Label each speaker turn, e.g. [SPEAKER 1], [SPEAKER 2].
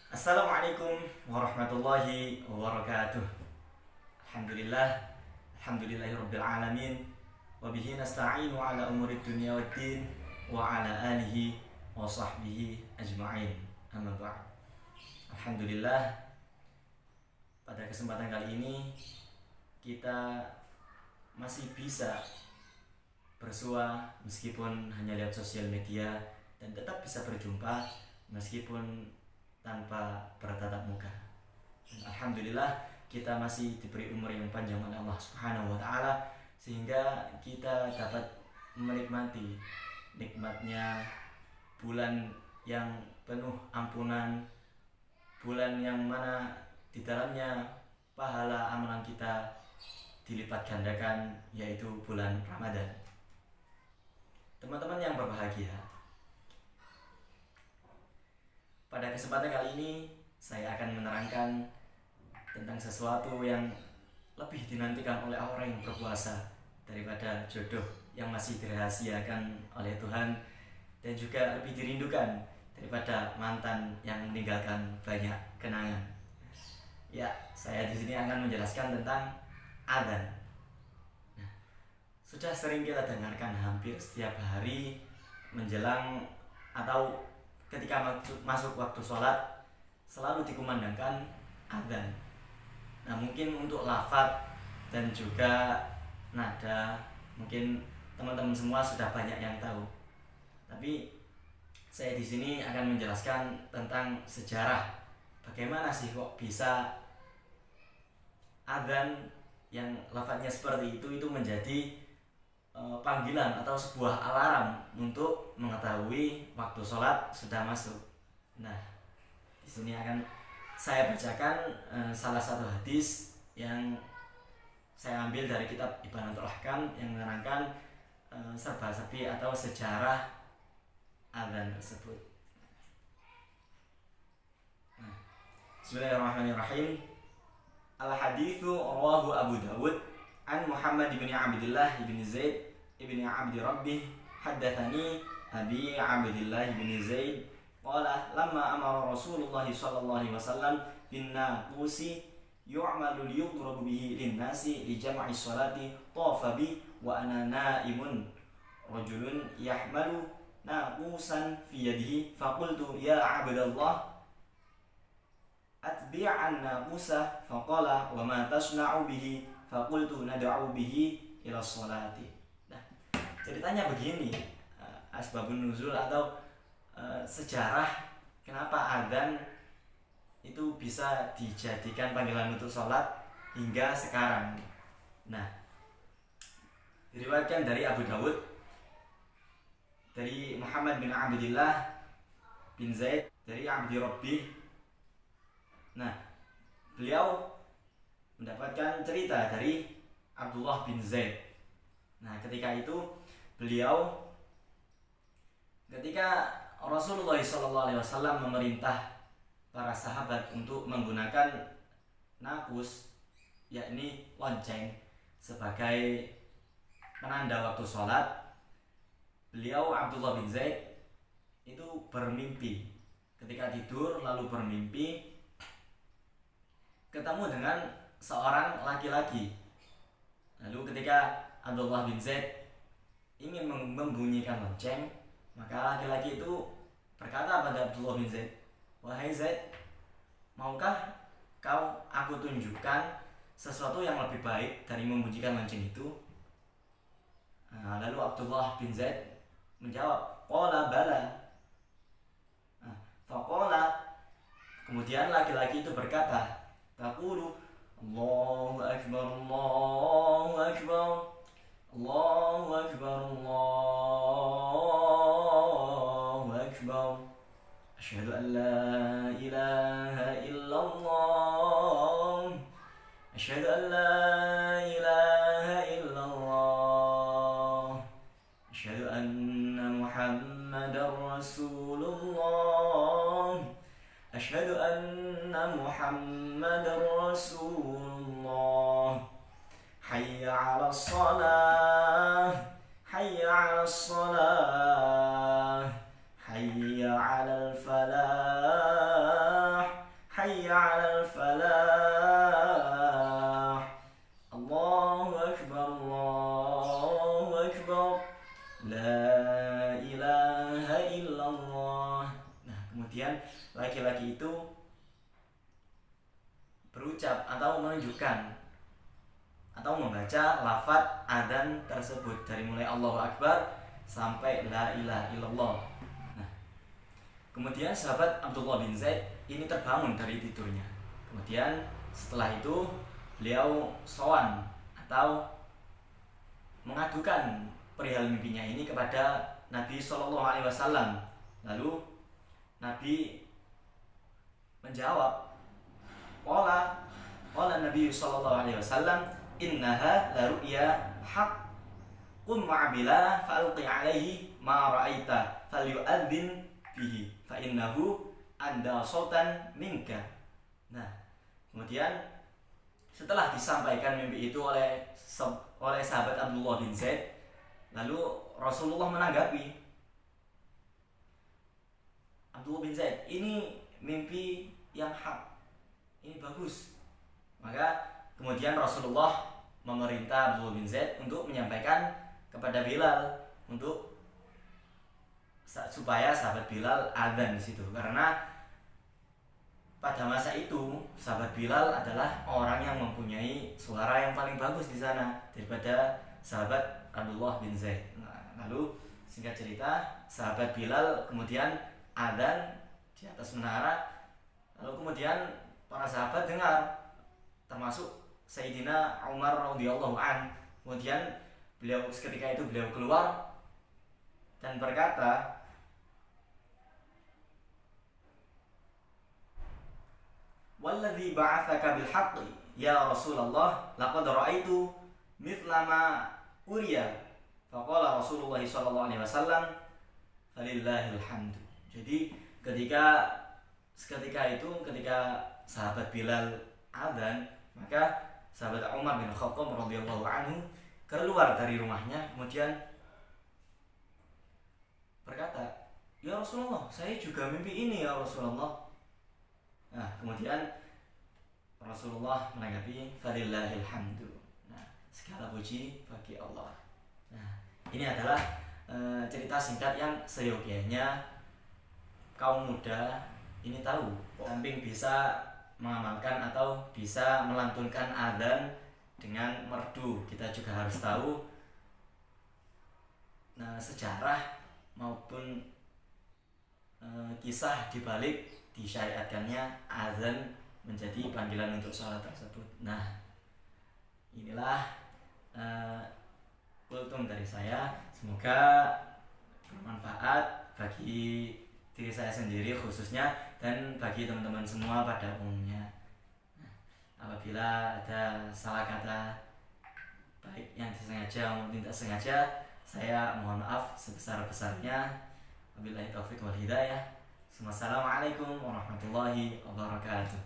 [SPEAKER 1] Assalamualaikum warahmatullahi wabarakatuh. Alhamdulillah, alhamdulillahirabbil alamin. Wa bihi nasta'inu ala umurid dunya waddin wa ala alihi wa sahbihi ajma'in. Amma ba'd. Alhamdulillah, pada kesempatan kali ini kita masih bisa bersua meskipun hanya lewat sosial media dan tetap bisa berjumpa meskipun tanpa bertatap muka. Alhamdulillah kita masih diberi umur yang panjang oleh Allah Subhanahu wa taala sehingga kita dapat menikmati nikmatnya bulan yang penuh ampunan, bulan yang mana di dalamnya pahala amalan kita dilipat gandakan, yaitu bulan Ramadan. Teman-teman yang berbahagia, pada kesempatan kali ini saya akan menerangkan tentang sesuatu yang lebih dinantikan oleh orang yang berpuasa daripada jodoh yang masih dirahasiakan oleh Tuhan, dan juga lebih dirindukan daripada mantan yang meninggalkan banyak kenangan. Ya, saya di sini akan menjelaskan tentang adzan. Sudah sering kita dengarkan hampir setiap hari menjelang atau ketika masuk waktu sholat selalu dikumandangkan adzan. Nah, mungkin untuk lafaz dan juga nada mungkin teman-teman semua sudah banyak yang tahu. Tapi saya di sini akan menjelaskan tentang sejarah. Bagaimana sih kok bisa adzan yang lafaznya seperti itu menjadi panggilan atau sebuah alarm untuk mengetahui waktu sholat sudah masuk. Nah, di sini akan saya bacakan salah satu hadis yang saya ambil dari kitab Ibanatul Ahkam yang menerangkan serba-serbi atau sejarah adzan tersebut. Nah, Bismillahirrahmanirrahim. Al-haditsu rawahu Abu Dawud an Muhammad bin Abdullah bin Zaid ibni Abdi Rabbih haddatsani Abi Abdullah bin Zaid qala lamma amara Rasulullah sallallahu alaihi wasallam bin naqusi yu'malu liyudrabu bihi lin-nasi li jam'i sholati tafa bi wa ana naimun rajulun yahmalu naqusan fi yadihi faqultu ya Abdullah atbi'an naqusa faqala wa ma tasna'u bihi faqultu nad'u bihi ila sholati. Nah, ceritanya begini, asbabun nuzul atau sejarah kenapa adzan itu bisa dijadikan panggilan untuk sholat hingga sekarang. Nah, diriwayatkan dari Abu Dawud dari Muhammad bin Abdullah bin Zaid dari Abdi Rabbih. Nah, beliau mendapatkan cerita dari Abdullah bin Zaid. Nah, ketika itu beliau ketika Rasulullah SAW memerintah para sahabat untuk menggunakan nakus, yakni lonceng, sebagai penanda waktu sholat, beliau Abdullah bin Zaid itu bermimpi. Ketika tidur lalu bermimpi ketemu dengan seorang laki-laki. Lalu ketika Abdullah bin Zaid ingin membunyikan lonceng, maka laki-laki itu berkata pada Abdullah bin Zaid, "Wahai Zaid, maukah aku tunjukkan sesuatu yang lebih baik dari membunyikan lonceng itu?" Lalu Abdullah bin Zaid menjawab, "Qala bala." Faqala, kemudian laki-laki itu berkata, "Taqulu Allahu akbar, Allahu akbar, Allahu akbar, Allahu akbar. Asyhadu an la ilaha illallah. Asyhadu an la ilaha illallah. Asyhadu anna Muhammadar Rasulullah. Asyhadu anna Muhammadar Rasulullah. Hayya 'alas shalah, hayya 'alas shalah, hayya 'alal falah, khitab, la ilaha illallah. Nah, kemudian laki-laki itu berucap atau menunjukkan atau membaca lafaz adzan tersebut dari mulai Allahu Akbar sampai la ilaha illallah. Nah, kemudian sahabat Abdullah bin Zaid ini terbangun dari tidurnya. Kemudian setelah itu beliau sowan atau mengadukan perihal mimpinya ini kepada Nabi Shallallahu Alaihi Wasallam. Lalu Nabi menjawab, Qala Nabi Shallallahu Alaihi Wasallam, innaha la ru'ya haq, qum ma'abila fa'alqi alaihi ma ra'aita falyu'adzin bihi fa innahu anda sultan minka. Nah, kemudian setelah disampaikan mimpi itu oleh sahabat Abdullah bin Zaid, lalu Rasulullah menanggapi, Abdullah bin Zaid, ini mimpi yang hak, ini bagus. Maka kemudian Rasulullah memerintah Abdullah bin Zaid untuk menyampaikan kepada Bilal untuk supaya sahabat Bilal adzan di situ, karena pada masa itu sahabat Bilal adalah orang yang mempunyai suara yang paling bagus di sana daripada sahabat Abdullah bin Zaid. Nah, lalu singkat cerita, sahabat Bilal kemudian adzan di atas menara, lalu kemudian para sahabat dengar, termasuk Sayyidina Umar radhiyallahu an. Kemudian ketika itu beliau keluar dan berkata, walladzi ba'atsaka bil haqqi ya Rasulullah laqad ra'aitu mithla ma uriya. Faqala Rasulullah sallallahu alaihi wasallam, falillahil hamdu. Jadi ketika sahabat Bilal adzan, maka sahabat Umar bin Khattab radhiyallahu anhu keluar dari rumahnya, kemudian berkata, ya Rasulullah, saya juga mimpi ini ya Rasulullah. Nah, kemudian Rasulullah menanggapi, falillahil hamdu. Nah, segala puji bagi Allah. Nah, ini adalah cerita singkat yang seyogianya kaum muda ini tahu, samping bisa mengamalkan atau bisa melantunkan adzan dengan merdu, kita juga harus tahu sejarah maupun kisah dibalik disyariatkannya azan menjadi panggilan untuk sholat tersebut. Nah, inilah kultum dari saya. Semoga bermanfaat bagi diri saya sendiri khususnya dan bagi teman-teman semua pada umumnya. Nah, apabila ada salah kata baik yang disengaja maupun tidak sengaja, saya mohon maaf sebesar-besarnya. Wabillahi taufiq wal hidayah. Wassalamualaikum warahmatullahi wabarakatuh.